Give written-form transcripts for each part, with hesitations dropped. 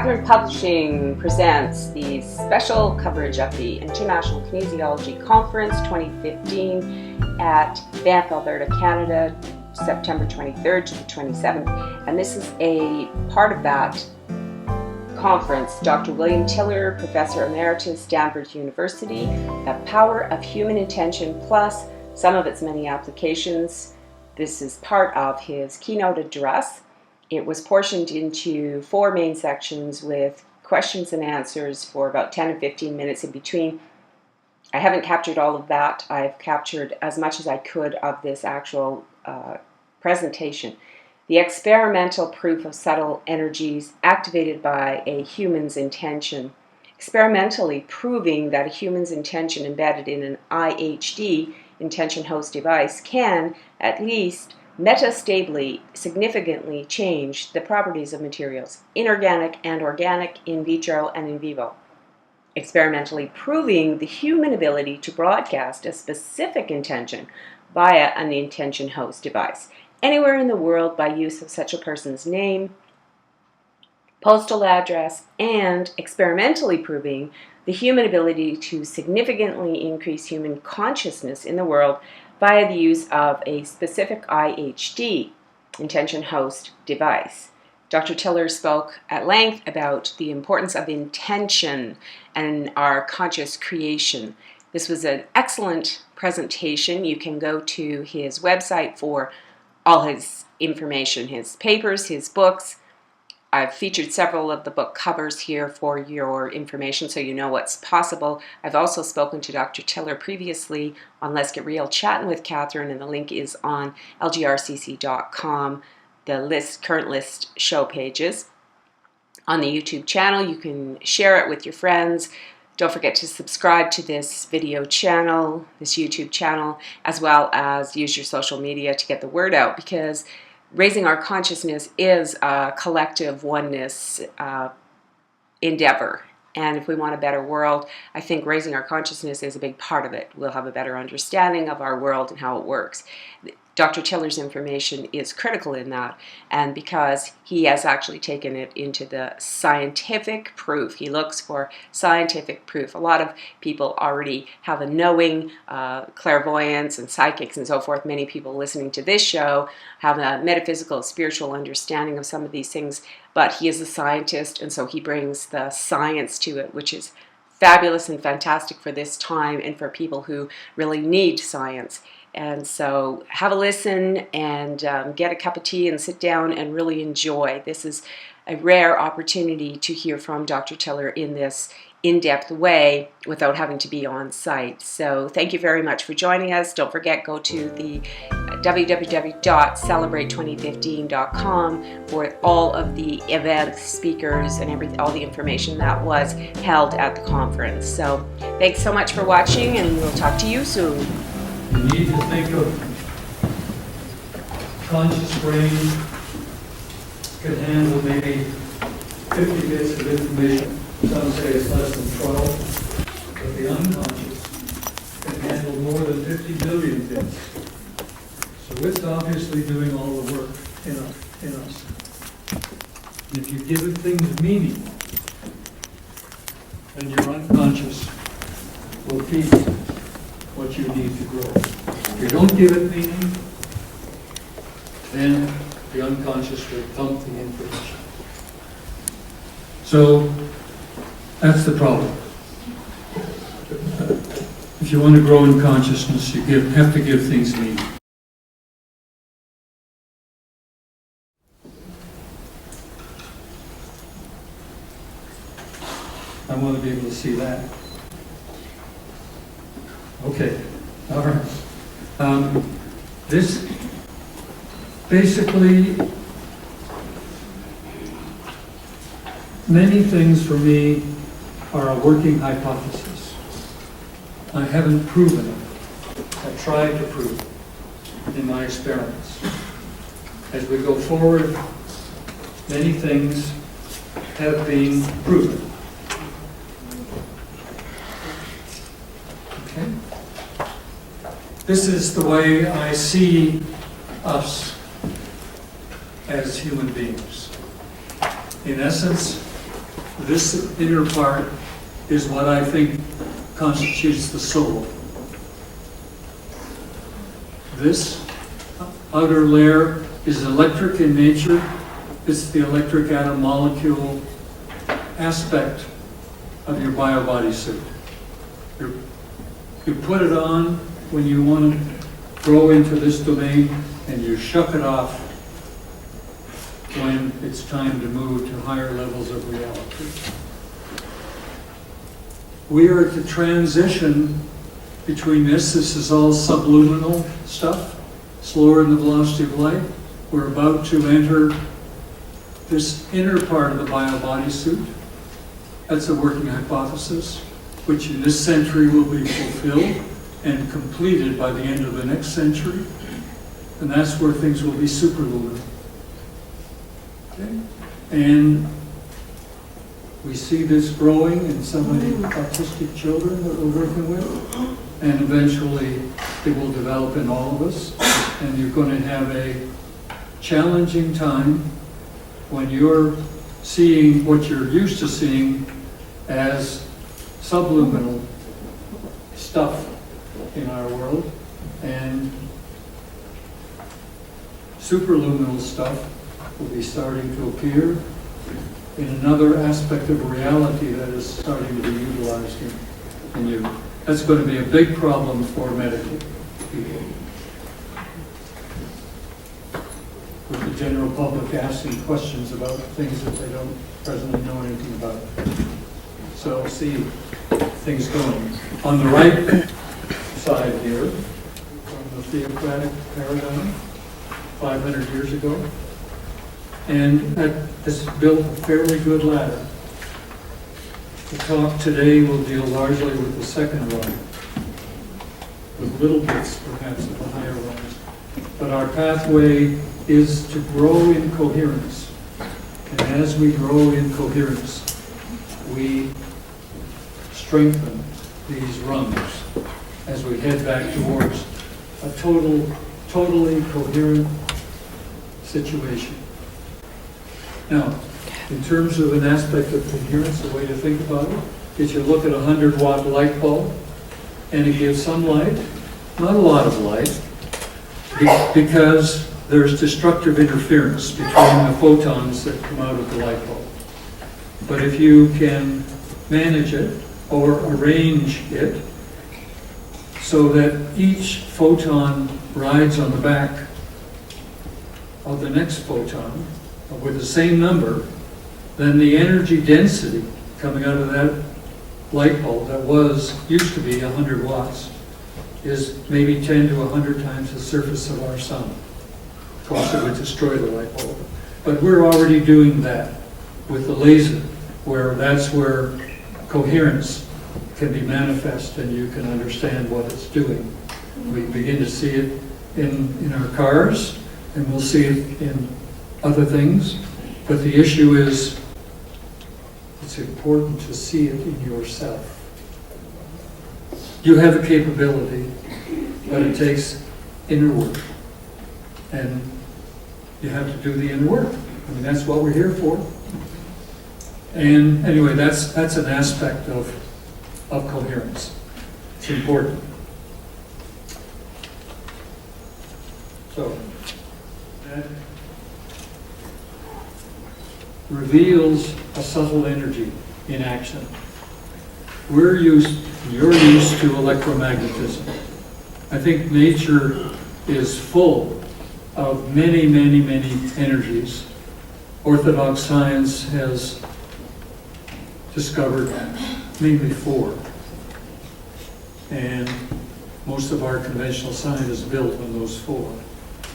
Catherine Publishing presents the special coverage of the International Kinesiology Conference 2015 at Banff, Alberta, Canada, September 23rd to the 27th. And this is a part of that conference. Dr. William Tiller, Professor Emeritus, Stanford University, The Power of Human Intention Plus Some of its Many Applications. This is part of his keynote address. It was portioned into 4 main sections with questions and answers for about 10 and 15 minutes in between. I haven't captured all of that. I've captured as much as I could of this actual presentation. The experimental proof of subtle energies activated by a human's intention. Experimentally proving that a human's intention embedded in an IHD, intention host device, can, at least metastably, significantly change the properties of materials, inorganic and organic, in vitro and in vivo. Experimentally proving the human ability to broadcast a specific intention via an intention host device anywhere in the world by use of such a person's name, postal address, and experimentally proving the human ability to significantly increase human consciousness in the world via the use of a specific IHD, intention host device. Dr. Tiller spoke at length about the importance of intention and our conscious creation. This was an excellent presentation. You can go to his website for all his information, his papers, his books. I've featured several of the book covers here for your information so you know what's possible. I've also spoken to Dr. Tiller previously on Let's Get Real Chatting with Catherine, and the link is on lgrcc.com, the current list show pages. On the YouTube channel, you can share it with your friends. Don't forget to subscribe to this video channel, this YouTube channel, as well as use your social media to get the word out, because raising our consciousness is a collective oneness endeavor. And if we want a better world, I think raising our consciousness is a big part of it. We'll have a better understanding of our world and how it works. Dr. Tiller's information is critical in that, and because he has actually taken it into the scientific proof. He looks for scientific proof. A lot of people already have a knowing, clairvoyance and psychics and so forth. Many people listening to this show have a metaphysical, spiritual understanding of some of these things, but he is a scientist, and so he brings the science to it, which is fabulous and fantastic for this time and for people who really need science. And so have a listen and get a cup of tea and sit down and really enjoy. This is a rare opportunity to hear from Dr. Tiller in this in-depth way without having to be on site. So thank you very much for joining us. Don't forget, go to the www.celebrate2015.com for all of the events, speakers, and all the information that was held at the conference. So thanks so much for watching, and we'll talk to you soon. You need to think of conscious brain can handle maybe 50 bits of information. Some say it's less than 12. But the unconscious can handle more than 50 billion bits. So it's obviously doing all the work in us. And if you give things meaning, then your unconscious will feed what you need to grow. If you don't give it meaning, then the unconscious will dump the information. So that's the problem. If you want to grow in consciousness, you have to give things meaning. I want to be able to see that. Okay, all right. This basically, many things for me are a working hypothesis. I haven't proven it. I tried to prove it in my experiments. As we go forward, many things have been proven. Okay? This is the way I see us as human beings. In essence, This inner part is what I think constitutes the soul. This outer layer is electric in nature. It's the electric atom molecule aspect of your biobody suit. You put it on when you want to grow into this domain, and you shuck it off when it's time to move to higher levels of reality. We are at the transition between this. This is all subliminal stuff, slower than the velocity of light. We're about to enter this inner part of the biobody suit. That's a working hypothesis, which in this century will be fulfilled and completed by the end of the next century. And that's where things will be superluminal. Okay? And we see this growing in some of the autistic children that we're working with, and eventually it will develop in all of us. And you're going to have a challenging time when you're seeing what you're used to seeing as subliminal stuff in our world, and superluminal stuff will be starting to appear in another aspect of reality that is starting to be utilized in you. That's going to be a big problem for medical people. With the general public asking questions about things that they don't presently know anything about. So see things going. On the right side here, from the theocratic paradigm, 500 years ago, and this built a fairly good ladder. The talk today will deal largely with the second rung, with little bits perhaps of the higher rungs. But our pathway is to grow in coherence. And as we grow in coherence, we strengthen these rungs as we head back towards a totally coherent situation. Now, in terms of an aspect of coherence, the way to think about it is you look at a 100-watt light bulb, and it gives some light, not a lot of light, because there's destructive interference between the photons that come out of the light bulb. But if you can manage it or arrange it so that each photon rides on the back of the next photon with the same number, then the energy density coming out of that light bulb that used to be 100 watts is maybe 10 to 100 times the surface of our sun. Of course, it would destroy the light bulb. But we're already doing that with the laser, that's where coherence can be manifest and you can understand what it's doing. We begin to see it in our cars, and we'll see it in other things. But the issue is, it's important to see it in yourself. You have the capability, but it takes inner work. And you have to do the inner work. I mean, that's what we're here for. And anyway, that's an aspect of coherence. It's important. So, that reveals a subtle energy in action. You're used to electromagnetism. I think nature is full of many, many, many energies. Orthodox science has discovered mainly 4. And most of our conventional science is built on those 4,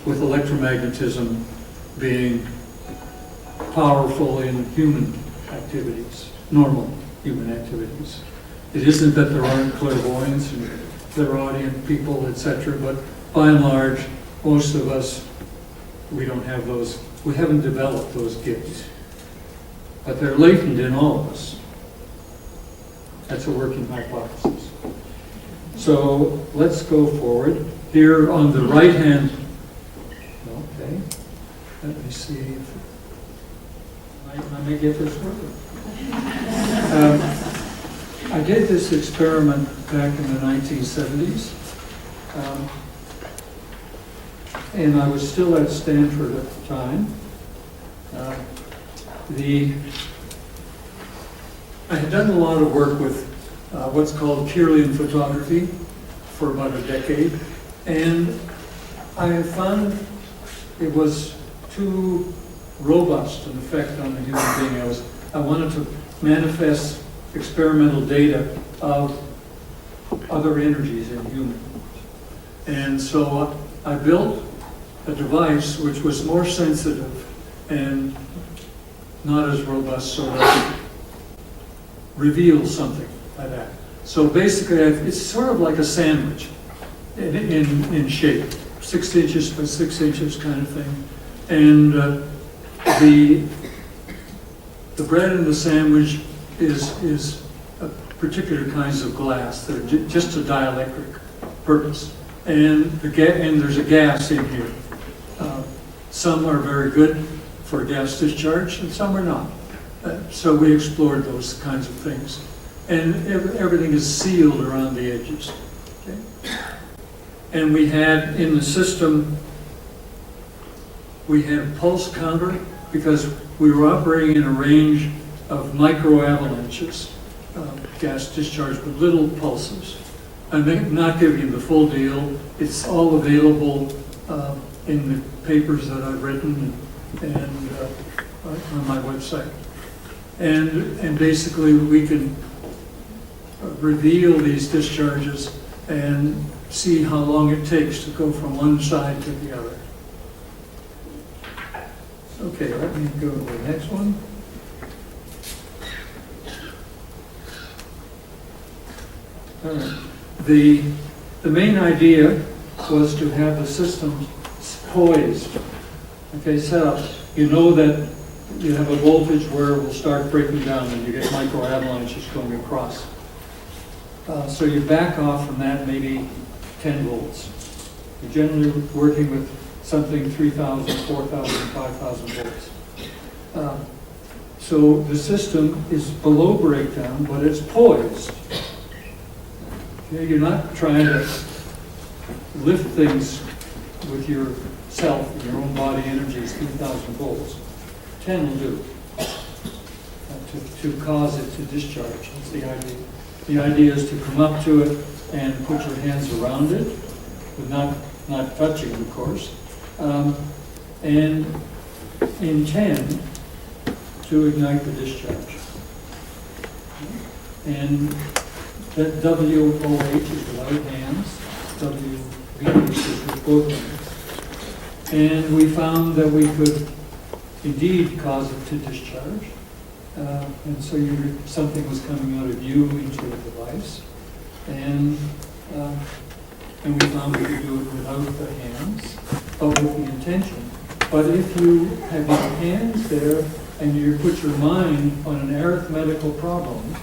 with electromagnetism being powerful in human activities, normal human activities. It isn't that there aren't clairvoyants and clairaudient people, etc., but by and large, most of us, we don't have those, we haven't developed those gifts. But they're latent in all of us. That's a working hypothesis. So let's go forward. Here on the right hand, okay, let me see if I may get this working. I did this experiment back in the 1970s, and I was still at Stanford at the time. I had done a lot of work with what's called Kirlian photography for about a decade, and I found it was too robust an effect on the human being. I wanted to manifest experimental data of other energies in humans. And so I built a device which was more sensitive and not as robust, so that it reveals something like that. So basically, it's sort of like a sandwich in shape, 6 inches by 6 inches kind of thing. And the bread in the sandwich is particular kinds of glass that are just a dielectric purpose. And there's a gas in here. Some are very good for gas discharge, and some are not. So we explored those kinds of things. And everything is sealed around the edges. Okay? And we had in the system, we had a pulse counter because we were operating in a range of micro avalanches, gas discharge with little pulses. I'm not giving you the full deal. It's all available in the papers that I've written and on my website. And basically we can reveal these discharges and see how long it takes to go from one side to the other. Okay, let me go to the next one. All right. The main idea was to have the system poised, okay, set up. You know that you have a voltage where it will start breaking down and you get micro avalanches going across. So you back off from that maybe 10 volts. You're generally working with something 3,000, 4,000, 5,000 volts. So the system is below breakdown, but it's poised. Okay, you're not trying to lift things with yourself, your own body energy is 3,000 volts. 10 will do to cause it to discharge. That's the idea. The idea is to come up to it and put your hands around it, but not touching, of course. And intend to ignite the discharge. And that WOH is without hands, WVH is with both hands. And we found that we could indeed cause it to discharge. And so something was coming out of you into the device. And we found we could do it without the hands, but with the intention. But if you have your hands there and you put your mind on an arithmetical problem,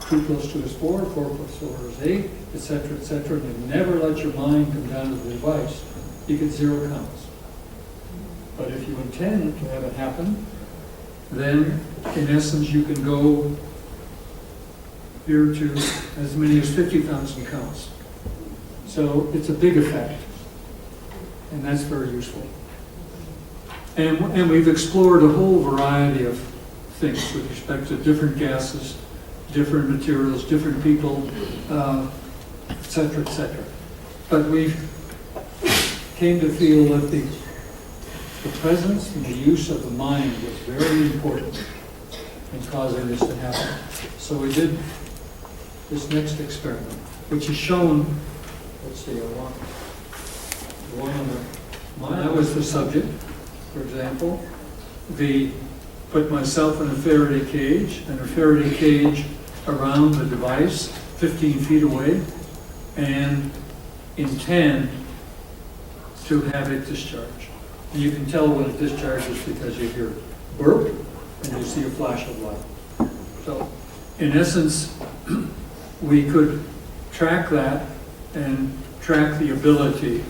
2 + 2 is 4, 4 + 4 is 8, etc., and you never let your mind come down to the device, you get 0 counts. But if you intend to have it happen, then in essence you can go here to as many as 50,000 counts. So it's a big effect, and that's very useful. And we've explored a whole variety of things with respect to different gases, different materials, different people, etc. But we came to feel that the presence and the use of the mind was very important in causing this to happen. So we did this next experiment, which is shown, let's see, I was the subject, for example. Put myself in a Faraday cage around the device, 15 feet away, and intend to have it discharge. And you can tell when it discharges because you hear burp and you see a flash of light. So, in essence, we could track that and track the ability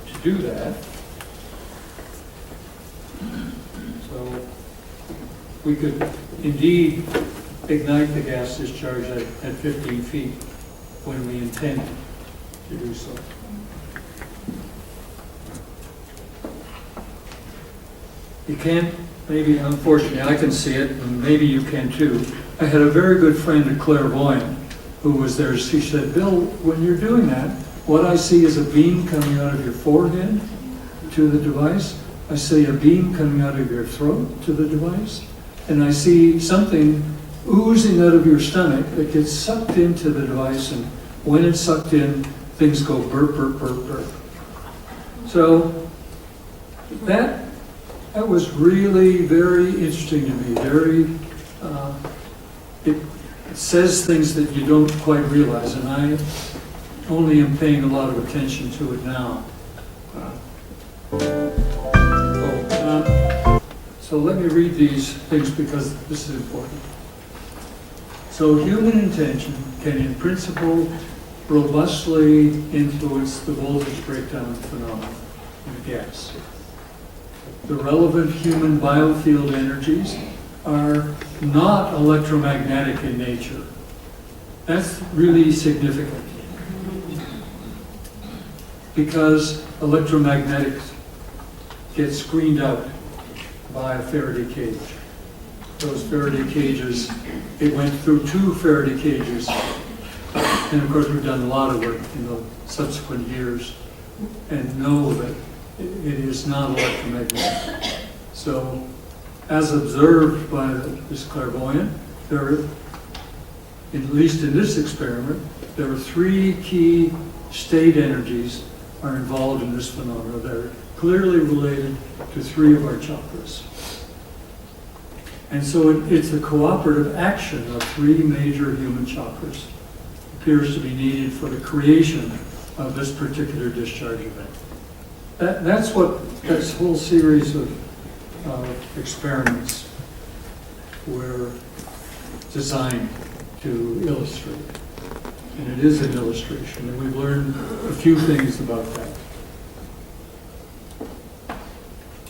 to do that. So we could indeed ignite the gas discharge at 15 feet when we intend to do so. You can't, maybe, unfortunately, I can see it, and maybe you can too. I had a very good friend, a clairvoyant, who was there. She said, Bill, when you're doing that, what I see is a beam coming out of your forehead to the device. I see a beam coming out of your throat to the device. And I see something oozing out of your stomach that gets sucked into the device. And when it's sucked in, things go burp, burp, burp, burp. So that was really very interesting to me. It says things that you don't quite realize, and I only am paying a lot of attention to it now. So let me read these things because this is important. So human intention can in principle robustly influence the voltage breakdown phenomenon in a gas. The relevant human biofield energies are not electromagnetic in nature. That's really significant because electromagnetics get screened out by a Faraday cage. Those Faraday cages, it went through 2 Faraday cages. And of course we've done a lot of work in the subsequent years and know that it is not electromagnetic. So as observed by this clairvoyant, there are, at least in this experiment, there are 3 key state energies are involved in this phenomenon that are clearly related to 3 of our chakras. And so it's a cooperative action of 3 major human chakras appears to be needed for the creation of this particular discharge event. That's what this whole series of experiments were designed to illustrate. And it is an illustration, and we've learned a few things about that.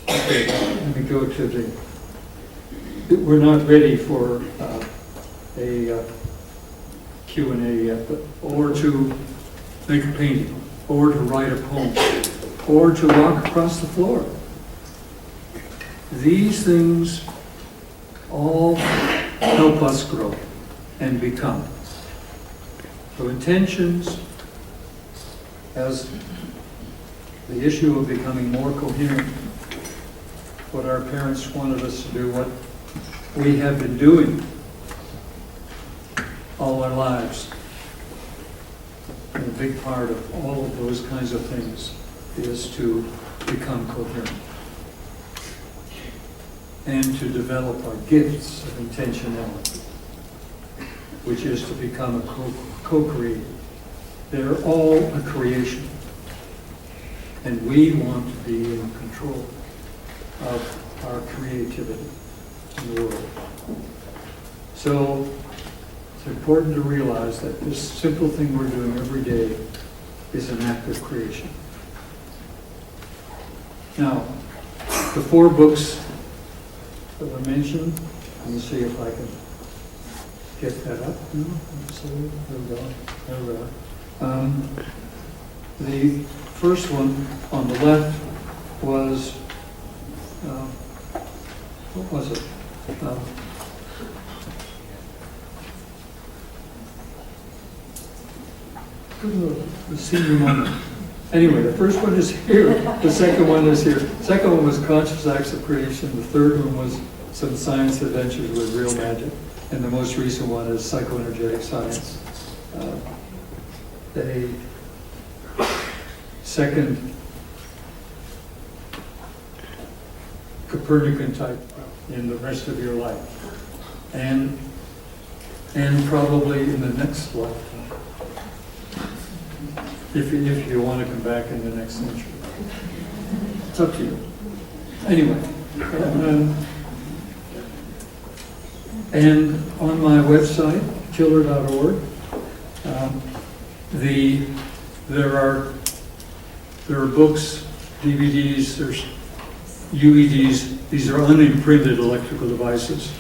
Okay, let me go to we're not ready for a Q&A yet, but or to make a painting, or to write a poem, or to walk across the floor. These things all help us grow and become. So intentions as the issue of becoming more coherent, what our parents wanted us to do, what we have been doing all our lives. And a big part of all of those kinds of things is to become coherent and to develop our gifts of intentionality, which is to become a co-creator. They're all a creation, and we want to be in control of our creativity in the world. So it's important to realize that this simple thing we're doing every day is an act of creation. Now, the 4 books that were mentioned, let me see if I can get that up. No, let's see. There we go. There we are. The first one on the left was, what was it? The senior moment. Anyway, the first one is here. The second one is here. The second one was Conscious Acts of Creation. The third one was Some Science Adventures with Real Magic. And the most recent one is Psychoenergetic Science. A second Copernican type in the rest of your life. And probably in the next lifetime. If you want to come back in the next century. It's up to you. Anyway. And on my website, killer.org, there are books, DVDs, there's UEDs. These are unimprinted electrical devices.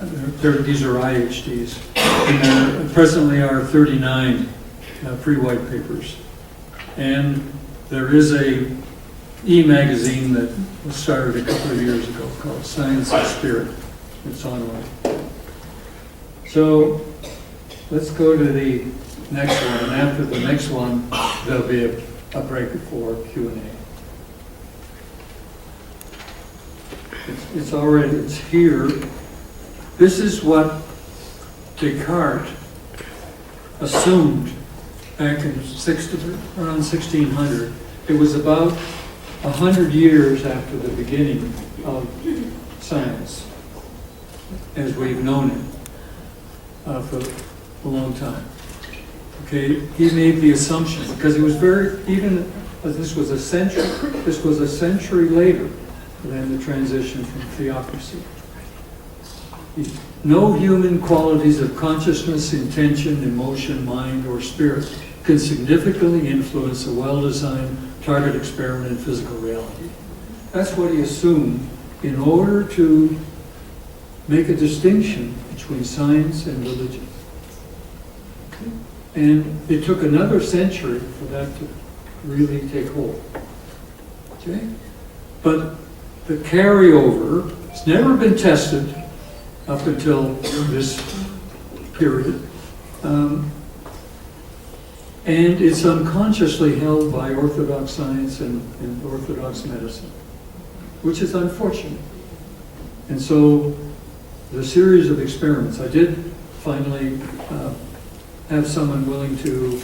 These are IHDs. And there presently are 39 pre-white papers. And there is a e-magazine that was started a couple of years ago called Science and Spirit. It's online. So let's go to the next one. And after the next one, there'll be a break for Q&A. It's here. This is what Descartes assumed back in around 1600. It was about 100 years after the beginning of science, as we've known it for a long time. Okay, he made the assumption, because it was this was a century later than the transition from theocracy. No human qualities of consciousness, intention, emotion, mind, or spirit can significantly influence a well-designed target experiment in physical reality. That's what he assumed in order to make a distinction between science and religion. And it took another century for that to really take hold. Okay? But the carryover has never been tested up until this period. And it's unconsciously held by orthodox science and orthodox medicine, which is unfortunate. And so the series of experiments, I did finally have someone willing to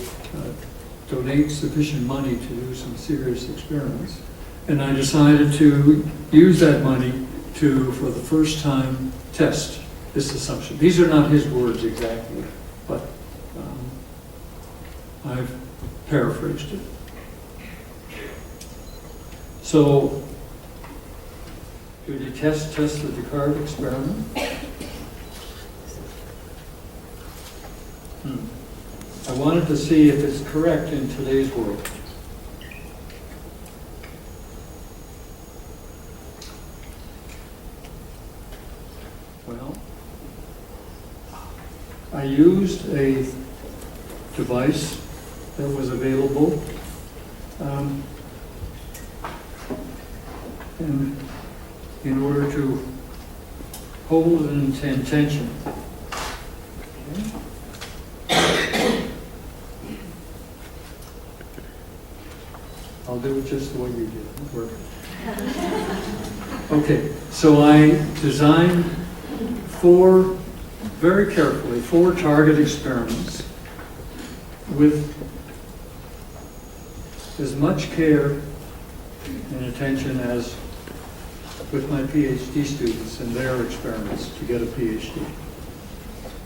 donate sufficient money to do some serious experiments. And I decided to use that money to, for the first time, test this assumption. These are not his words exactly, but I've paraphrased it. So, did you test the Descartes experiment? I wanted to see if it's correct in today's world. Well, I used a device that was available, and in order to hold an intention. Okay. I'll do it just the way you did. Work. Okay, so I designed very carefully, 4 target experiments with as much care and attention as with my PhD students and their experiments to get a PhD.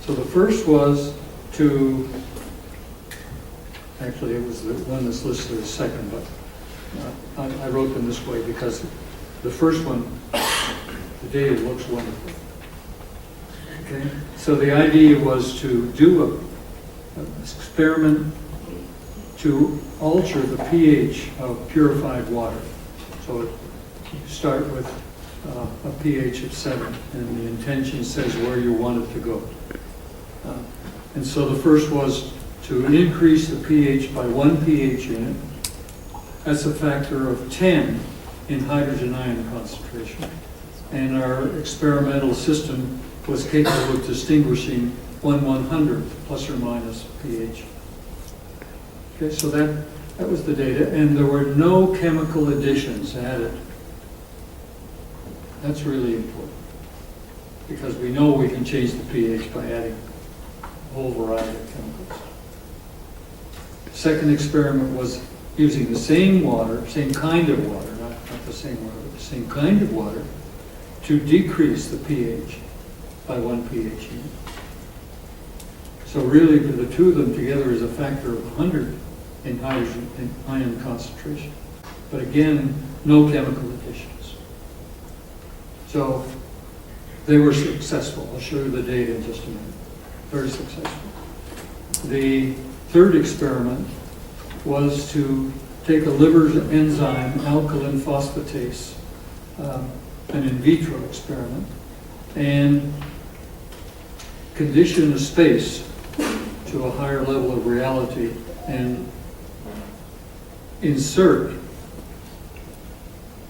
So the first was to, actually it was the one that's listed as second, but I wrote them this way because the first one, the data looks wonderful. Okay, so the idea was to do an experiment to alter the pH of purified water. So you start with a pH of 7, and the intention says where you want it to go. And so the first was to increase the pH by 1 pH unit. That's a factor of 10 in hydrogen ion concentration. And our experimental system was capable of distinguishing 1/100th plus or minus pH. Okay, so that was the data, and there were no chemical additions added. That's really important, because we know we can change the pH by adding a whole variety of chemicals. Second experiment was using the same water, same kind of water, not the same water, but the same kind of water, to decrease the pH by 1 pH unit. So really, for the two of them together is a factor of 100 in hydrogen and ion concentration. But again, no chemical additions. So they were successful. I'll show you the data in just a minute. Very successful. The third experiment was to take a liver enzyme, alkaline phosphatase, an in vitro experiment, and condition a space to a higher level of reality and insert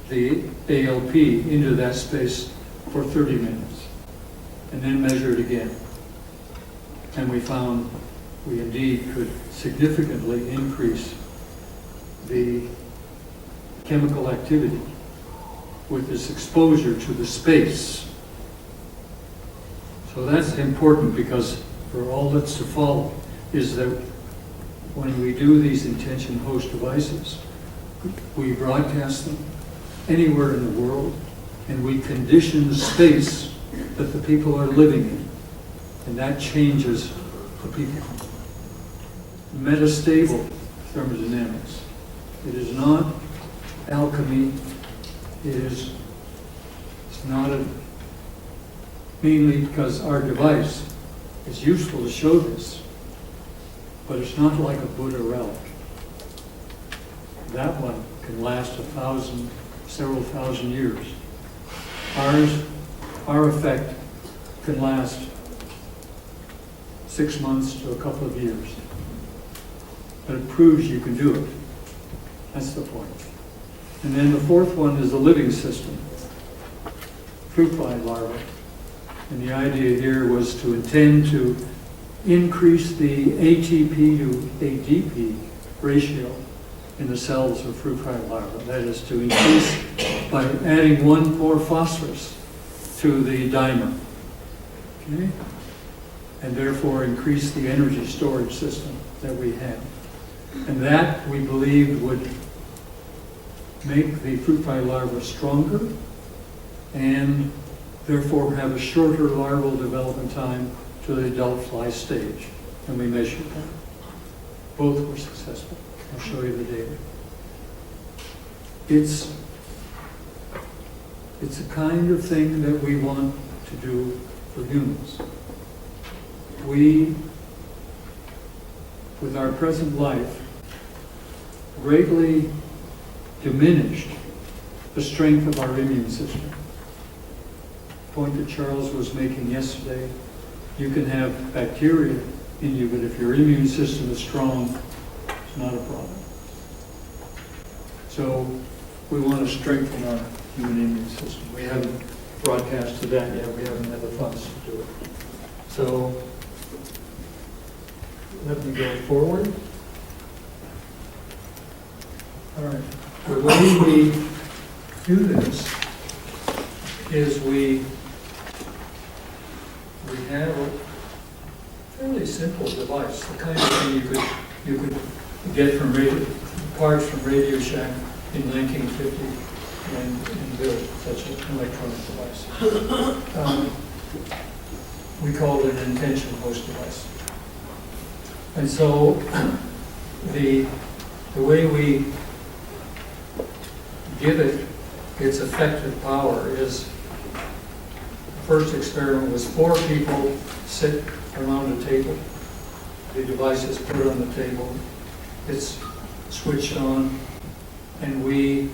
the ALP into that space for 30 minutes and then measure it again. And we found we indeed could significantly increase the chemical activity with this exposure to the space. So that's important, because for all that's to follow is that when we do these intention host devices, we broadcast them anywhere in the world, and we condition the space that the people are living in, and that changes the people. Metastable thermodynamics. It is not alchemy. It's not mainly because our device is useful to show this, but it's not like a Buddha relic. That one can last several thousand years. Our effect can last 6 months to a couple of years. But it proves you can do it. That's the point. And then the fourth one is the living system, fruit fly larvae. And the idea here was to intend to increase the ATP to ADP ratio in the cells of fruit fly larvae. That is to increase by adding one more phosphorus to the dimer. Okay? And therefore increase the energy storage system that we have. And that, we believed, would make the fruit fly larva stronger and therefore have a shorter larval development time to the adult fly stage. And we measured that. Both were successful. I'll show you the data. It's a kind of thing that we want to do for humans. We, with our present life, greatly diminished the strength of our immune system. The point that Charles was making yesterday, you can have bacteria in you, but if your immune system is strong, it's not a problem. So we want to strengthen our human immune system. We haven't broadcasted that yet. We haven't had the funds to do it. So let me go forward. All right. The way we do this is we have a fairly simple device, the kind of thing you could get from parts from Radio Shack in 1950 and build such an electronic device. We call it an intention host device. And so the way we give it its effective power is, the first experiment was 4 people sit around a table. The device is put on the table, it's switched on, and we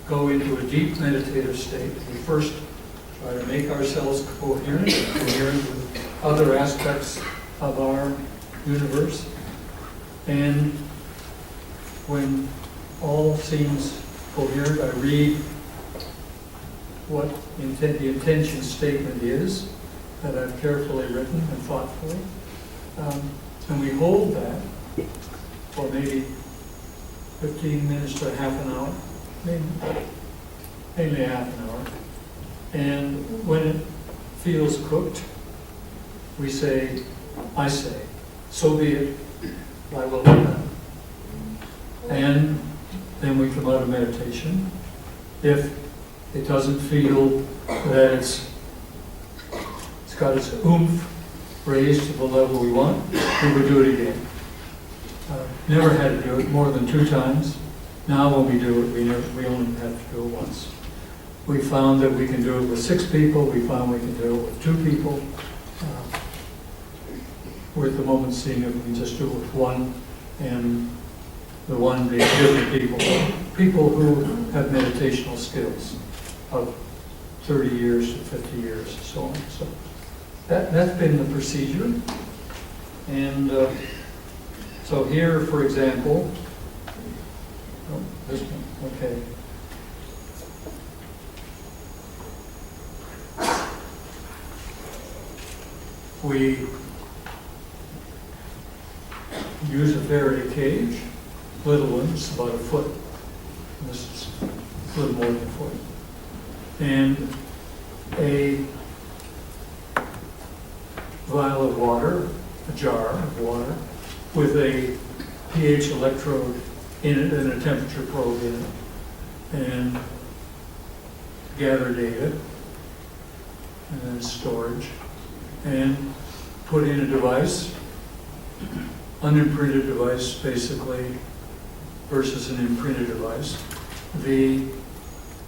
go into a deep meditative state. We first try to make ourselves coherent with other aspects of our universe. And when all seems coherent, I read what the intention statement is that I've carefully written and thoughtfully. And we hold that for maybe 15 minutes to half an hour, maybe half an hour. And when it feels cooked, we say, I say, so be it, I will do that. And then we come out of meditation. If it doesn't feel that it's got its oomph raised to the level we want, we would do it again. Never had to do it more than 2 times. Now when we do it, we only have to do it once. We found that we can do it with 6 people. We found we can do it with 2 people. We're at the moment seeing if we can just do it with 1, and the 1 being different people who have meditational skills of 30 years to 50 years, so on. So that's been the procedure. And so here, for example, oh, this one, okay. We use a Faraday cage, little one, it's about a foot. This is a little more than a foot. And a vial of water, a jar of water, with a pH electrode in it and a temperature probe in it, and gather data, and then storage, and put in a device, unimprinted device basically, versus an imprinted device. The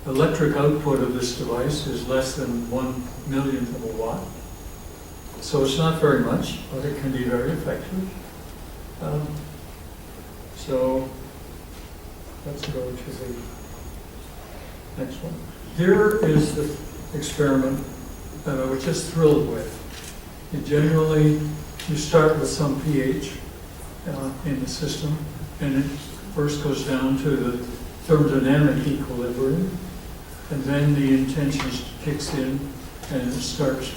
electric output of this device is less than 1/1,000,000th of a watt. So it's not very much, but it can be very effective. So let's go to the next one. Here is the experiment that I was just thrilled with. You start with some pH in the system, and it first goes down to the thermodynamic equilibrium, and then the intention kicks in, and pH starts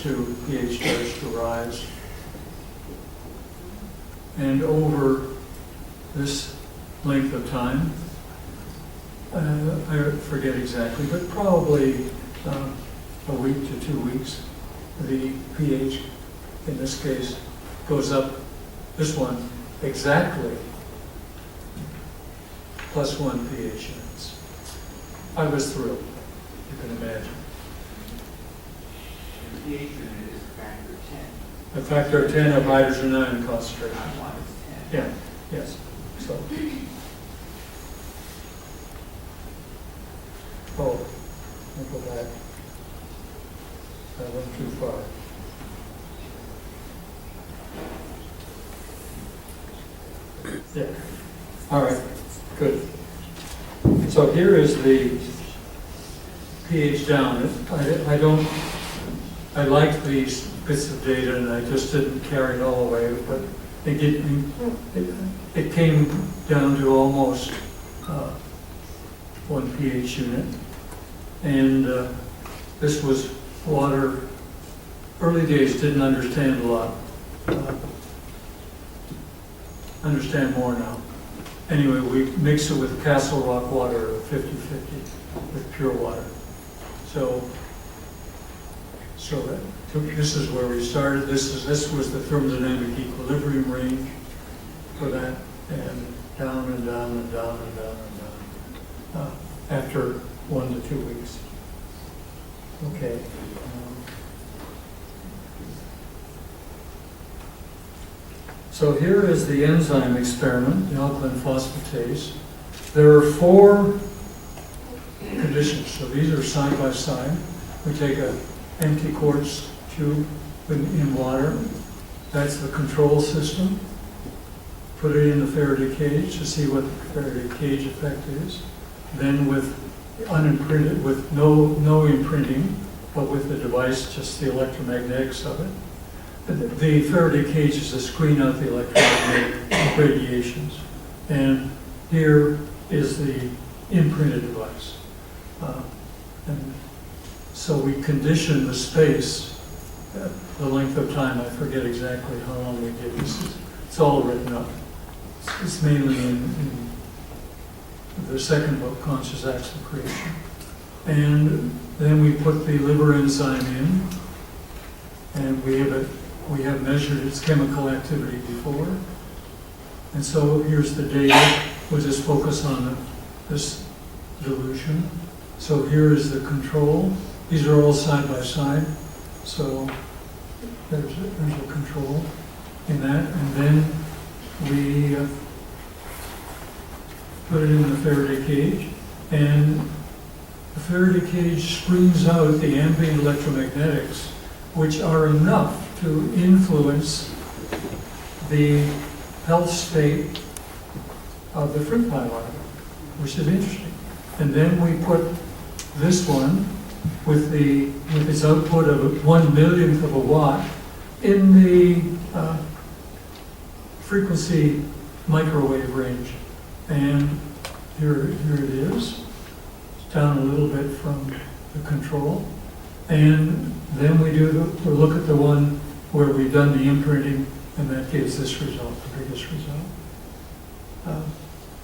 to rise. And over this length of time, I forget exactly, but probably a week to 2 weeks, the pH, in this case, goes up, this one, exactly +1 pH units. I was thrilled, you can imagine. The pH unit is factor 10. A factor of 10 of hydrogen ion concentration. I want is 10. Yeah, yes. So, oh, I'll go back. I went too far. Yeah. All right. Good. So here is the pH down. I like these bits of data, and I just didn't carry it all the way, but it came down to almost 1 pH unit. And this was water. Early days didn't understand a lot. Understand more now. Anyway, we mix it with Castle Rock water, 50-50, with pure water. So this is where we started. This was the thermodynamic equilibrium range for that, and down and down and down and down and down after 1 to 2 weeks. Okay. So here is the enzyme experiment, the alkaline phosphatase. There are 4 conditions. So these are side by side. We take an empty quartz tube in water. That's the control system. Put it in the Faraday cage to see what the Faraday cage effect is. Then with unimprinted, with no imprinting, but with the device, just the electromagnetics of it. The Faraday cage is to screen out the electromagnetic radiations. And here is the imprinted device. And so we condition the space, the length of time, I forget exactly how long we did this. It's all written up. It's mainly in the second book, Conscious Acts of Creation. And then we put the liver enzyme in, and we have measured its chemical activity before. And so here's the data. We'll just focus on this dilution. So here is the control. These are all side by side. So there's a control in that. And then we put it in the Faraday cage. And the Faraday cage screens out the ambient electromagnetics, which are enough to influence the health state of the fruit fly larva, which is interesting. And then we put this one with its output of 1/1,000,000th of a watt in the frequency microwave range. And here it is. It's down a little bit from the control. And then we look at the one where we've done the imprinting, and that gives this result, the biggest result.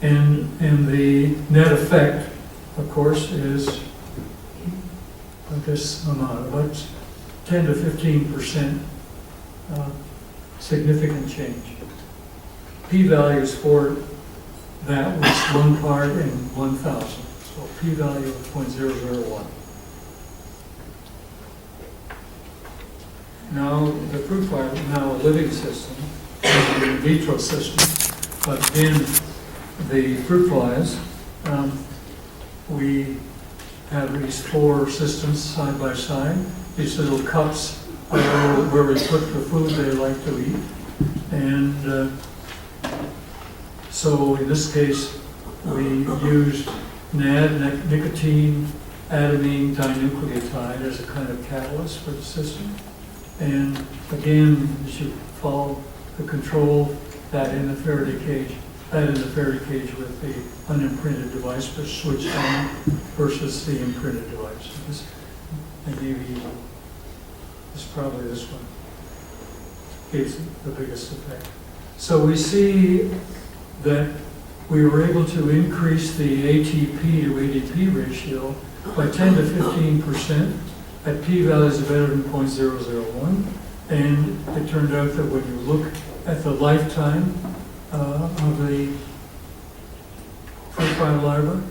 And the net effect, of course, is this amount, about 10 to 15% significant change. P-values for that was 1 part in 1,000, so p-value of 0.001. Now, the fruit fly is now a living system, an in vitro system, but in the fruit flies, we have these 4 systems side by side. These little cups are where we put the food they like to eat. And so in this case, we used NAD, nicotine, adenine dinucleotide, as a kind of catalyst for the system. And again, as you follow the control, that in the Faraday cage with the unimprinted device was switched on versus the imprinted device. Maybe it's probably this one gives the biggest effect. So we see that we were able to increase the ATP to ADP ratio by 10 to 15% at p-values of better than 0.001. And it turned out that when you look at the lifetime of the fruit fly larvae,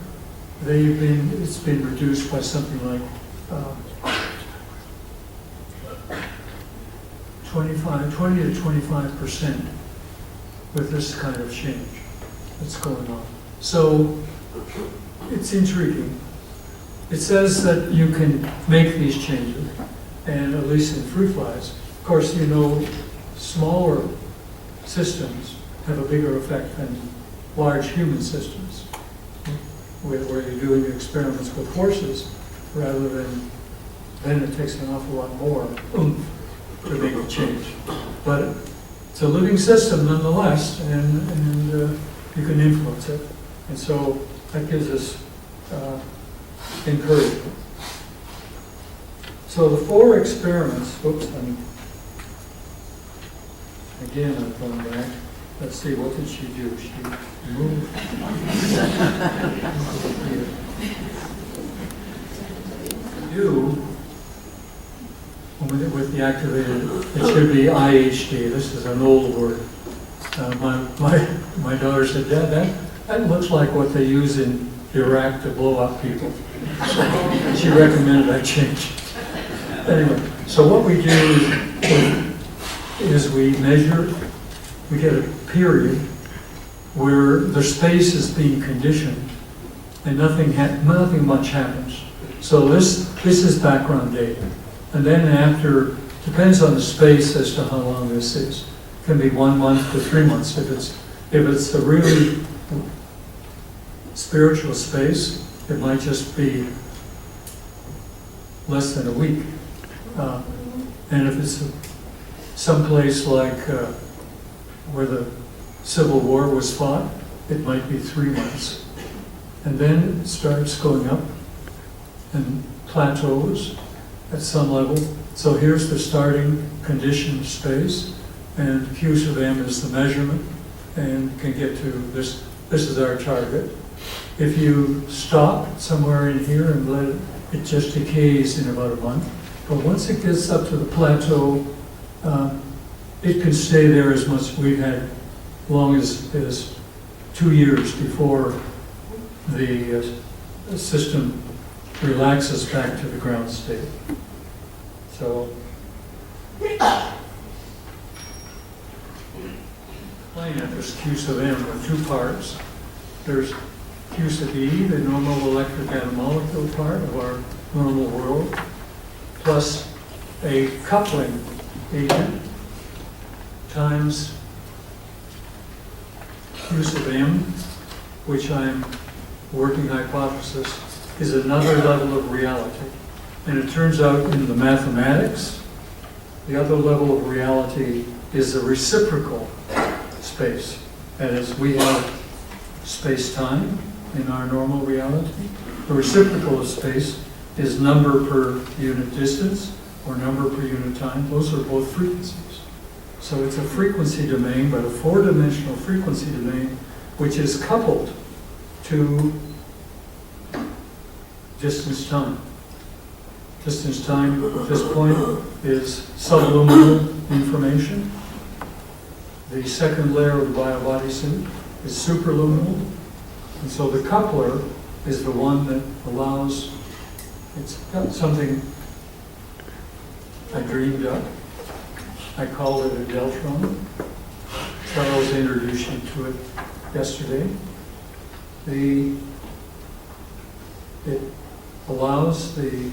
it's been reduced by something like 20 to 25% with this kind of change that's going on. So it's intriguing. It says that you can make these changes, and at least in fruit flies. Of course, you know, smaller systems have a bigger effect than large human systems, where you're doing experiments with horses rather than, then it takes an awful lot more oomph to make a change. But it's a living system nonetheless, and you can influence it. And so that gives us encouragement. So the 4 experiments, again, I'm going back. Let's see, what did she do? She moved. With the activated, it should be IHD. This is an old word. My daughter said, Dad, that looks like what they use in Iraq to blow up people. So she recommended I change. Anyway, so what we do is we measure, we get a period where the space is being conditioned and nothing much happens. So this is background data. And then after, depends on the space as to how long this is. It can be 1 month to 3 months. If it's a really spiritual space, it might just be less than a week. And if it's someplace like where the Civil War was fought, it might be 3 months. And then it starts going up and plateaus at some level. So here's the starting conditioned space, and Q sub m is the measurement, and can get to this. This is our target. If you stop somewhere in here and let it just decays in about a month. But once it gets up to the plateau, it can stay there as much. We've had long as 2 years before the system relaxes back to the ground state. So, playing it, there's Q sub m with 2 parts. There's Q sub e, the normal electric molecule part of our normal world, plus a coupling agent times Q sub m, which I'm working hypothesis is another level of reality. And it turns out in the mathematics The other level of reality is the reciprocal space. That is, we have space-time in our normal reality. The reciprocal of space is number per unit distance or number per unit time. Those are both frequencies. So it's a frequency domain, but a four-dimensional frequency domain, which is coupled to distance-time. Distance-time at this point is subluminal information. The second layer of the bio-body suit is superluminal. And so the coupler is the one that allows, it's got something I dreamed up. I called it a deltron. Charles introduced me to it yesterday. It allows the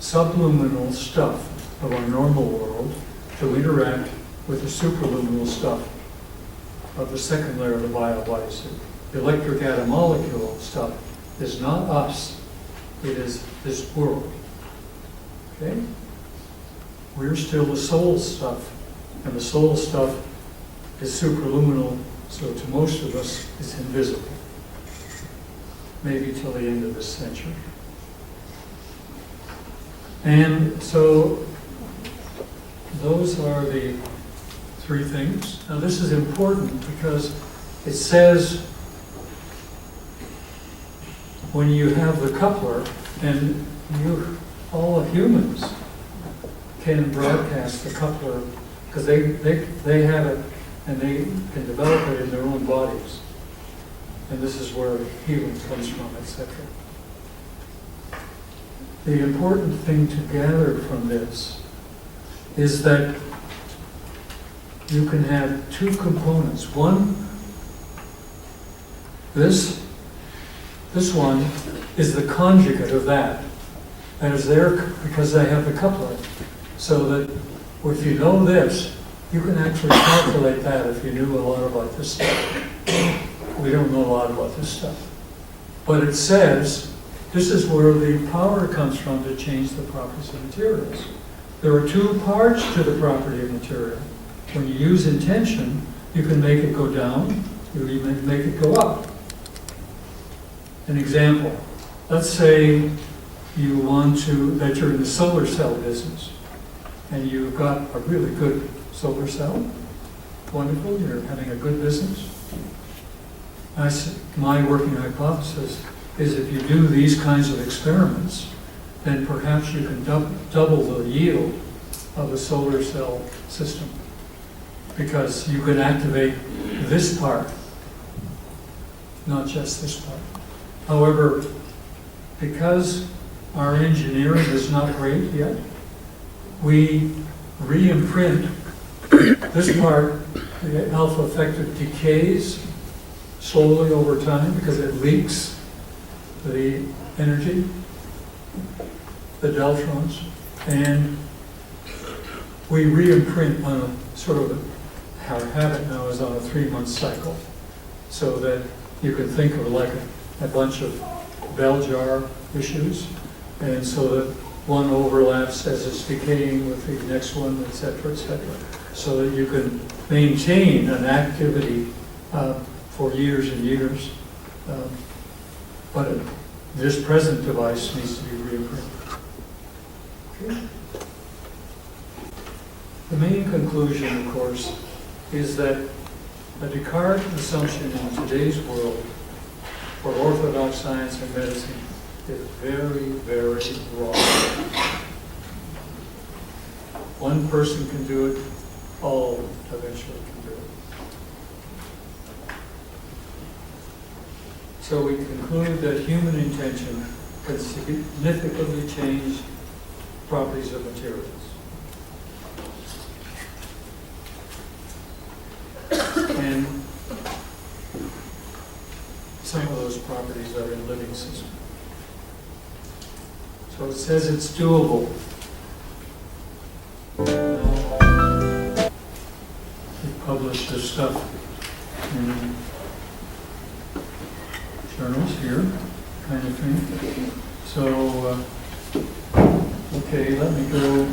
subluminal stuff of our normal world to interact with the superluminal stuff of the second layer of the bio-body suit. The electric atom molecule stuff is not us, it is this world. Okay? We're still the soul stuff, and the soul stuff is superluminal, so to most of us it's invisible. Maybe till the end of this century. And so those are the three things. Now this is important because it says when you have the coupler, and all the humans can broadcast the coupler because they have it and they can develop it in their own bodies. And this is where healing comes from, etc. The important thing to gather from this is that you can have two components. One, this one is the conjugate of that. And it's there because they have the coupler. So that if you know this, you can actually calculate that if you knew a lot about this stuff. We don't know a lot about this stuff. But it says, this is where the power comes from to change the properties of materials. There are two parts to the property of material. When you use intention, you can make it go down, you can make it go up. An example, let's say you want to, that you're in the solar cell business, and you've got a really good solar cell. Wonderful, you're having a good business. My working hypothesis is if you do these kinds of experiments, then perhaps you can double the yield of the solar cell system. Because you can activate this part, not just this part. However, because our engineering is not great yet, we re-imprint this part. The alpha effective decays slowly over time because it leaks the energy, the deltrons, and we re-imprint on a sort of, our habit now is on a 3-month cycle, so that you can think of like a bunch of bell jar issues, and so that one overlaps as it's decaying with the next one, etc., so that you can maintain an activity for years and years. But this present device needs to be re-imprinted. Okay. The main conclusion, of course, is that a Descartes assumption in today's world for orthodox science and medicine is very, very wrong. One person can do it, all eventually can do it. So we conclude that human intention can significantly change properties of materials. And some of those properties are in living systems. So it says it's doable. We publish this stuff in journals here, kind of thing. So, okay, let me go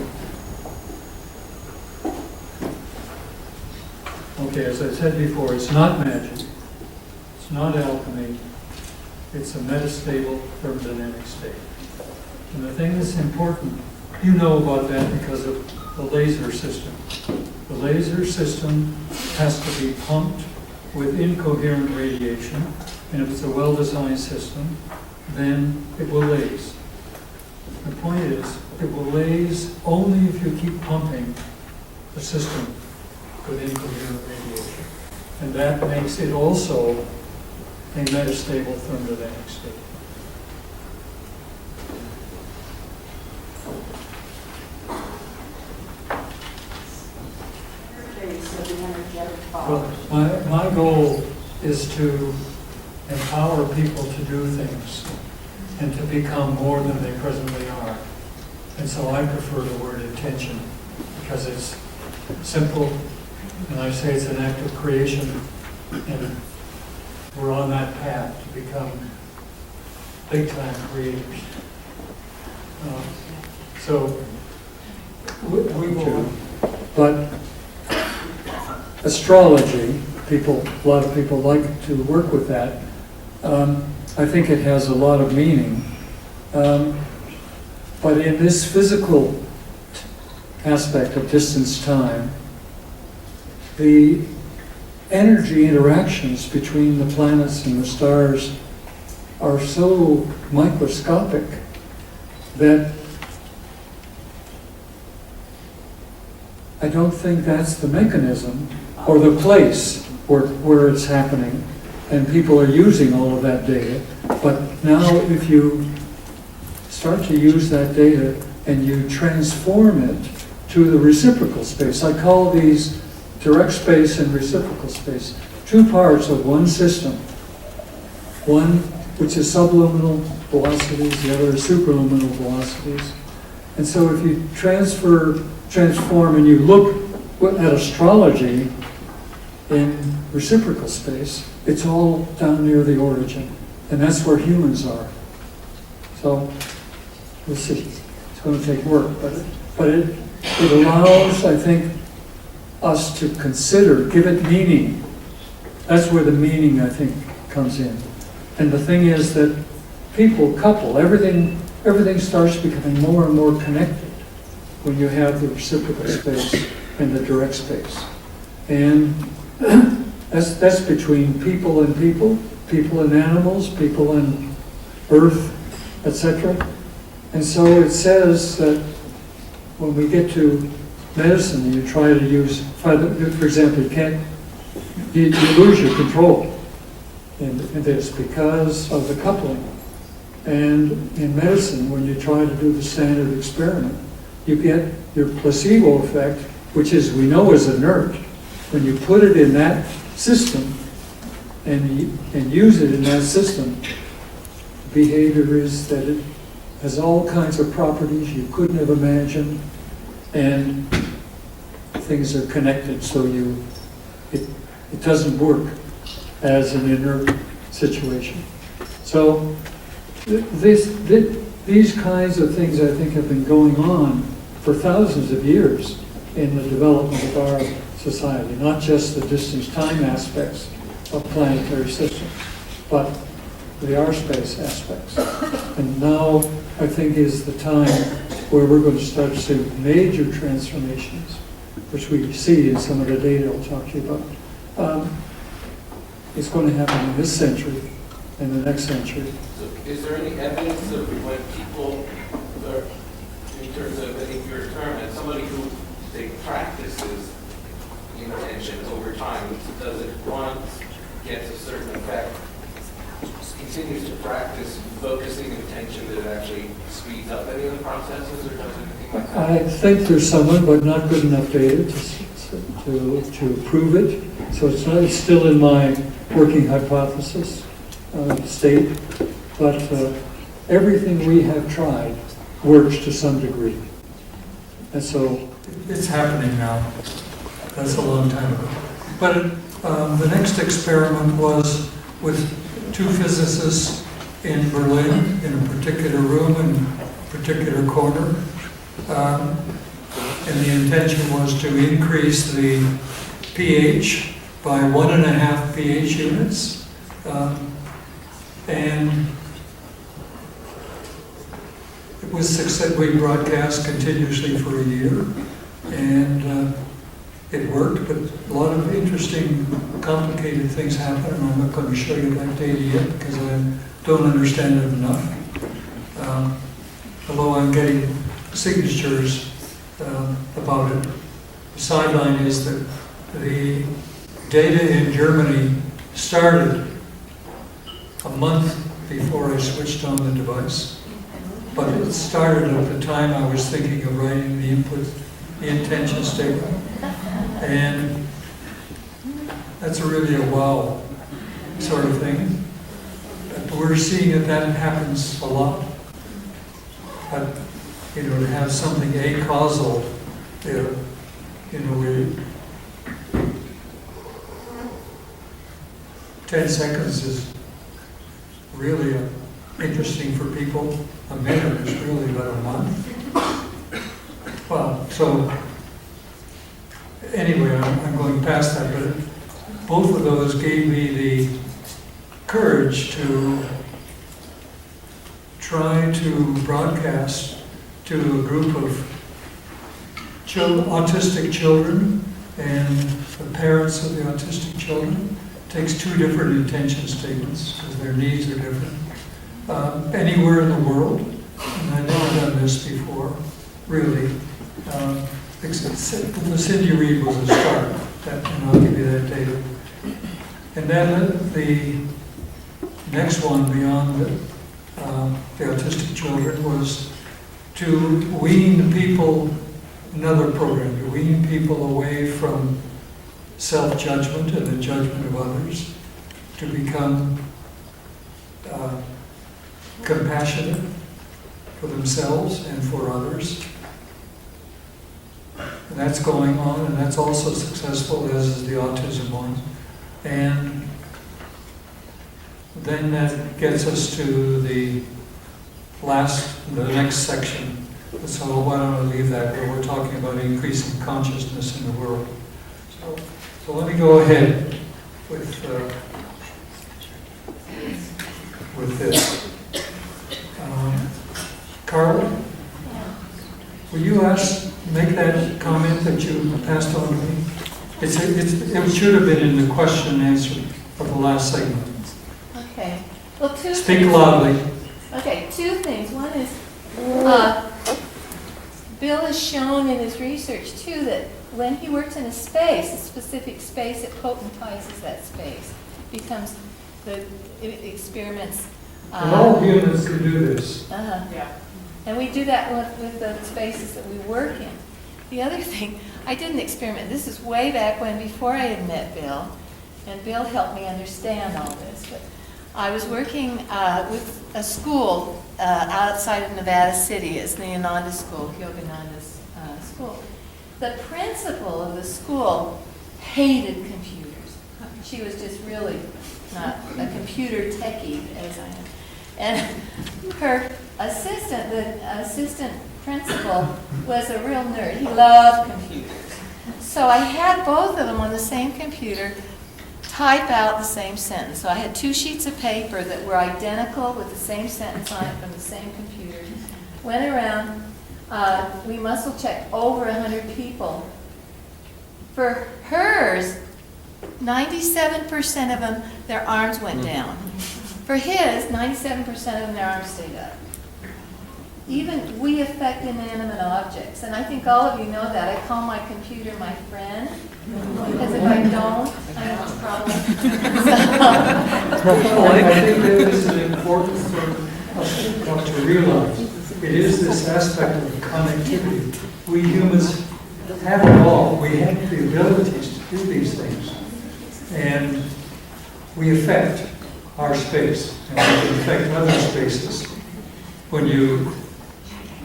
Okay, as I said before, it's not magic. It's not alchemy. It's a metastable thermodynamic state. And the thing that's important, you know about that because of the laser system. The laser system has to be pumped with incoherent radiation, and if it's a well-designed system, then it will laze. The point is, it will laze only if you keep pumping the system with incoherent radiation. And that makes it also a metastable thermodynamic state. Well, my goal is to empower people to do things and to become more than they presently are. And so I prefer the word intention because it's simple, and I say it's an act of creation, and we're on that path to become big-time creators. So we will, but astrology, a lot of people like to work with that. I think it has a lot of meaning. But in this physical aspect of distance time, the energy interactions between the planets and the stars are so microscopic that I don't think that's the mechanism or the place where it's happening, and people are using all of that data. But now if you start to use that data and you transform it to the reciprocal space, I call these direct space and reciprocal space, two parts of one system. One which is subluminal velocities, the other is superluminal velocities. And so if you transform and you look at astrology in reciprocal space, it's all down near the origin. And that's where humans are. So we'll see. It's going to take work, but it allows, I think, us to consider, give it meaning. That's where the meaning, I think, comes in. And the thing is that people couple, everything starts becoming more and more connected when you have the reciprocal space and the direct space. And that's between people and people, people and animals, people and earth, etc. And so it says that when we get to medicine, you try to use, for example, you lose your control in this because of the coupling. And in medicine, when you try to do the standard experiment, you get your placebo effect, which is, we know is inert. When you put it in that system and use it in that system, behavior is that it has all kinds of properties you couldn't have imagined, and things are connected, so it doesn't work as an inert situation. So these kinds of things, I think, have been going on for thousands of years in the development of our society, not just the distance time aspects of planetary systems, but the R-space aspects. And now, I think, is the time where we're going to start to see major transformations, which we see in some of the data I'll talk to you about. It's going to happen in this century and the next century. So is there any evidence of when people, in terms of your term, and somebody who, say, practices intention over time, does it once, gets a certain effect, continues to practice focusing intention, that it actually speeds up any of the processes, or does anything like that? I think there's someone, but not good enough data to prove it. So it's still in my working hypothesis state, but everything we have tried works to some degree. And so it's happening now. That's a long time ago. But the next experiment was with two physicists in Berlin, in a particular room, in a particular corner. And the intention was to increase the pH by 1.5 pH units. And it was success. We broadcast continuously for a year, and it worked, but a lot of interesting, complicated things happen, and I'm not going to show you that data yet because I don't understand it enough. Although I'm getting signatures about it. The sideline is that the data in Germany started a month before I switched on the device, but it started at the time I was thinking of writing the intention statement. And that's really a wow sort of thing. But we're seeing that happens a lot. But, to have something acausal, 10 seconds is really interesting for people. A minute is really about a month. Well, so anyway, I'm going past that, but both of those gave me the courage to try to broadcast to a group of autistic children and the parents of the autistic children. It takes 2 different intention statements because their needs are different. Anywhere in the world, and I've never done this before, really. The Cindy Reed was a start, and I'll give you that data. And then the next one beyond the autistic children was to wean people, another program, to wean people away from self-judgment and the judgment of others, to become compassionate for themselves and for others. And that's going on, and that's also successful, as is the autism one. And then that gets us to the next section. So why don't I leave that where we're talking about increasing consciousness in the world. So let me go ahead with this. Carl, will you make that comment that you passed on to me? It should have been in the question and answer of the last segment. Okay. Well, Speak loudly. Okay, 2 things. One is, Bill has shown in his research, too, that when he works in a specific space, it potentizes that space. Becomes it experiments. And all humans can do this. Yeah. And we do that with the spaces that we work in. The other thing, I did an experiment. This is way back when, before I had met Bill, and Bill helped me understand all this. But I was working with a school outside of Nevada City. It's the Ananda School, Yogananda's school. The principal of the school hated computers. She was just really not a computer techie as I am. And her assistant, the assistant principal, was a real nerd. He loved computers. So I had both of them on the same computer type out the same sentence. So I had 2 sheets of paper that were identical with the same sentence on it from the same computer. Went around, we muscle checked over 100 people. For hers, 97% of them, their arms went down. For his, 97% of them, their arms stayed up. Even we affect inanimate objects, and I think all of you know that. I call my computer my friend, because if I don't, I have a problem. I think that is an important thing to realize. It is this aspect of connectivity. We humans have it all. We have the abilities to do these things. And we affect our space, and we can affect other spaces when you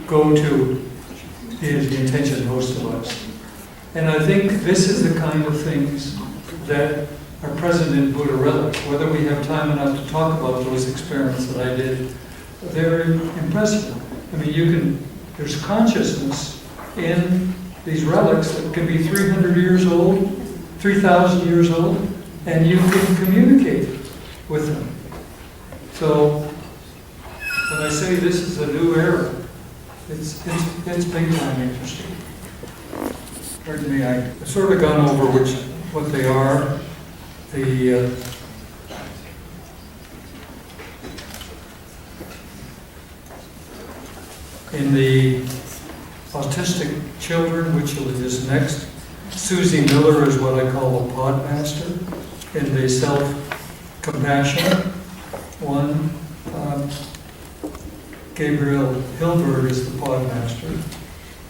go to the intention of most of us. And I think this is the kind of things that are present in Buddha relics. Whether we have time enough to talk about those experiments that I did, they're impressive. I mean, there's consciousness in these relics that can be 300 years old, 3,000 years old, and you can communicate with them. So when I say this is a new era, it's big time interesting. Pardon me, I've sort of gone over what they are. In the autistic children, which is next, Susie Miller is what I call a pod master. In the self-compassion one, Gabrielle Hilberg is the pod master.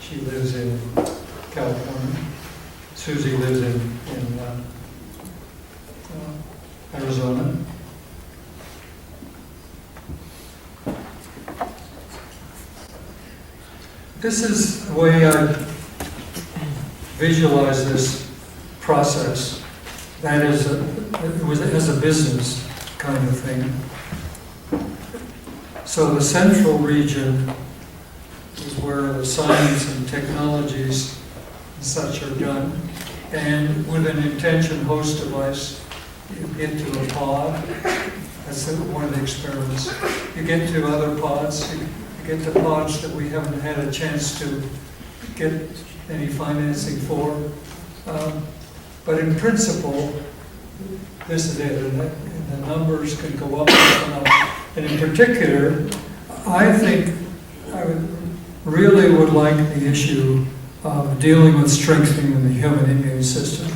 She lives in California. Susie lives in Arizona. This is the way I visualize this process. That is, it was as a business kind of thing. So the central region is where the science and technologies and such are done. And with an intention host device, you get to a pod. That's one of the experiments. You get to other pods. You get to pods that we haven't had a chance to get any financing for. But in principle, this is it. And the numbers can go up and up. And in particular, I think I would like the issue of dealing with strengthening the human immune system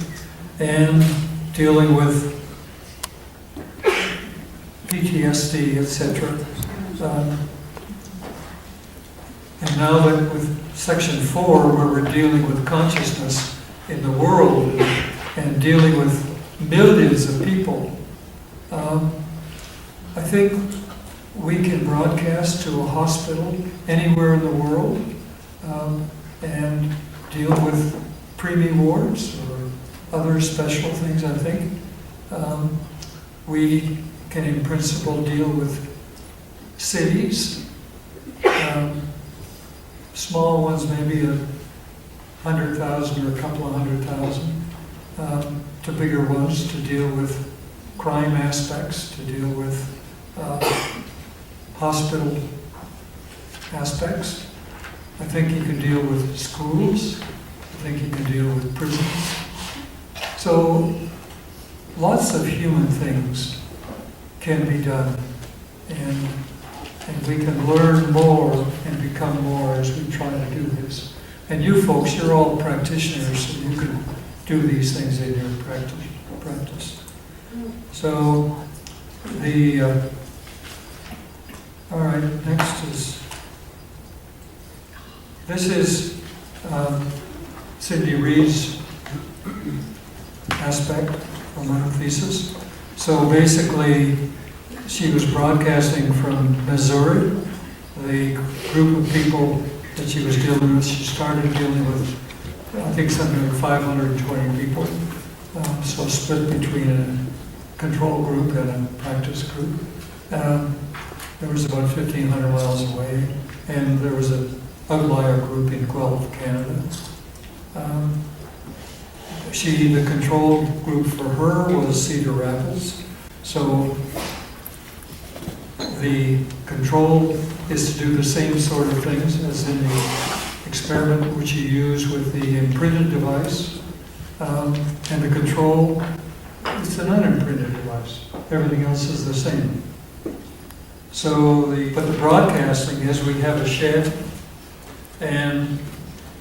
and dealing with PTSD, etc. And now that with Section 4, where we're dealing with consciousness in the world and dealing with millions of people, I think we can broadcast to a hospital anywhere in the world and deal with preemie wards or other special things, I think. We can, in principle, deal with cities. Small ones, maybe 100,000 or a couple of 100,000, to bigger ones to deal with crime aspects, to deal with hospital aspects. I think he can deal with schools. I think he can deal with prisons. So lots of human things can be done, and we can learn more and become more as we try to do this. And you folks, you're all practitioners, so you can do these things in your practice. So all right, next is, this is Cindy Reed's aspect from her thesis. So basically, she was broadcasting from Missouri. The group of people that she was dealing with, she started dealing with, I think, something like 520 people. So split between a control group and a practice group. There was about 1,500 miles away, and there was an outlier group in Guelph, Canada. The control group for her was Cedar Rapids. So the control is to do the same sort of things as in the experiment which you use with the imprinted device. And the control, it's an unimprinted device. Everything else is the same. So but the broadcasting is we have a shed, and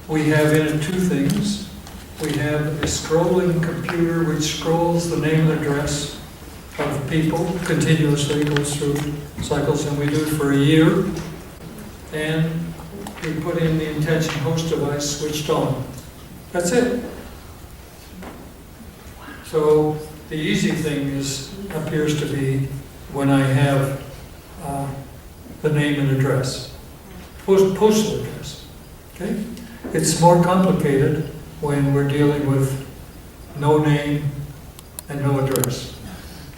we have in it two things. We have a scrolling computer which scrolls the name and address of people continuously, goes through cycles, and we do it for a year. And we put in the intention host device switched on. That's it. So the easy thing appears to be when I have the name and address, postal address. Okay? It's more complicated when we're dealing with no name and no address.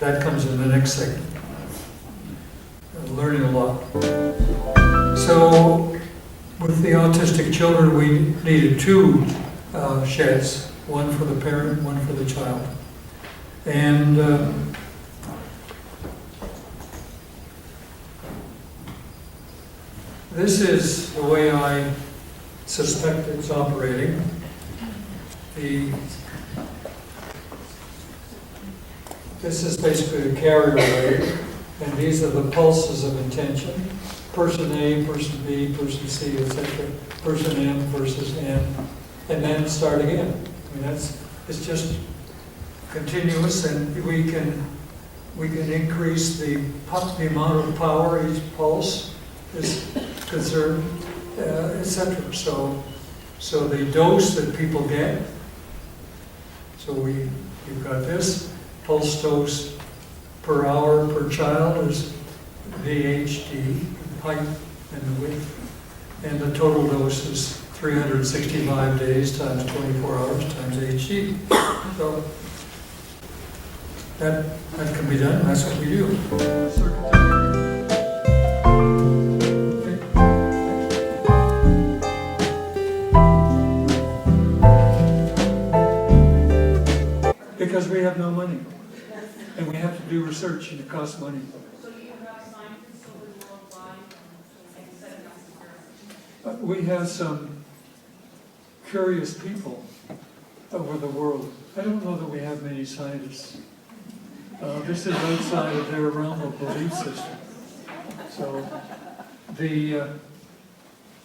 That comes in the next segment. I'm learning a lot. So with the autistic children, we needed two sheds. one for the parent, one for the child. And this is the way I suspect it's operating. This is basically the carrier wave, and these are the pulses of intention. Person A, person B, person C, etc. Person M versus N, and then start again. I mean, it's just continuous, and we can increase the amount of power each pulse is conserved, etc. So the dose that people get. So we've got this pulse dose per hour per child is VHD, height and the width, and the total dose is 365 days times 24 hours times HD. So that can be done. That's what we do. Because we have no money, and we have to do research, and it costs money. So you have scientists over worldwide and setting up experiments? We have some curious people over the world. I don't know that we have many scientists. This is outside of their realm of belief system. So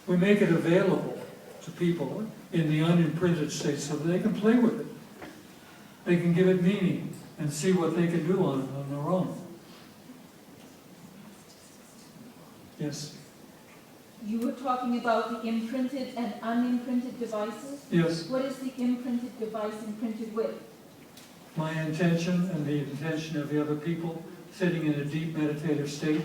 we make it available to people in the unimprinted state so that they can play with it. They can give it meaning and see what they can do on their own. Yes? You were talking about the imprinted and unimprinted devices? Yes. What is the imprinted device imprinted with? My intention and the intention of the other people sitting in a deep meditative state.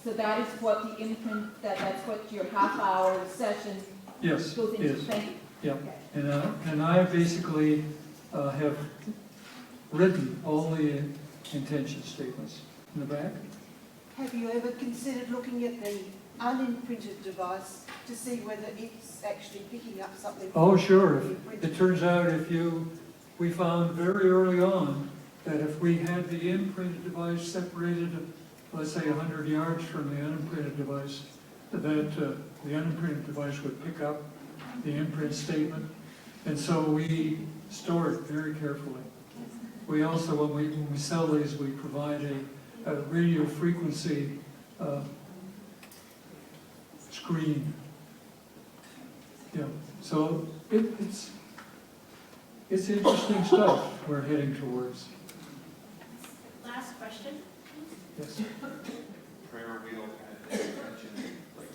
So that is what the imprint, that's what your half-hour session Yes, goes into. yes. Thank you. Yeah. Okay. And I basically have written all the intention statements in the back. Have you ever considered looking at the unimprinted device to see whether it's actually picking up something? Oh, sure. from the imprinted? It turns out we found very early on that if we had the imprinted device separated, let's say 100 yards from the unimprinted device, that the unimprinted device would pick up the imprint statement. And so we store it very carefully. We also, when we sell these, we provide a radio frequency screen. Yeah. So it's interesting stuff we're heading towards. Last question. Yes. Primordial kind of intervention, like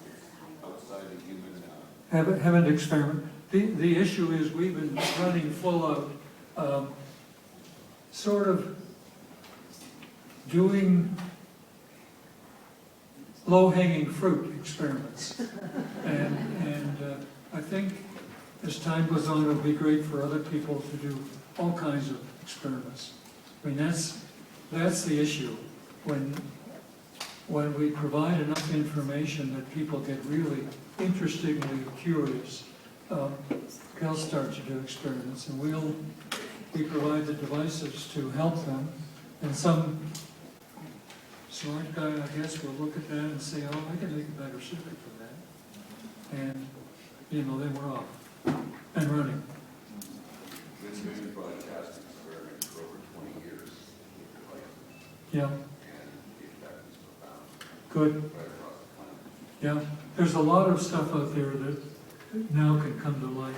outside the human. Haven't experiment. The issue is we've been running full out, sort of doing low-hanging fruit experiments, and I think as time goes on, it'll be great for other people to do all kinds of experiments. I mean, that's the issue. When we provide enough information that people get really interestingly curious, they'll start to do experiments, and we provide the devices to help them. And some smart guy, I guess, will look at that and say, "Oh, I can make a better circuit for that," and then we're off and running. Been doing broadcast experiments for over 20 years. Yeah, And the effect is profound good. right across the planet. Yeah, there's a lot of stuff out there that now can come to light.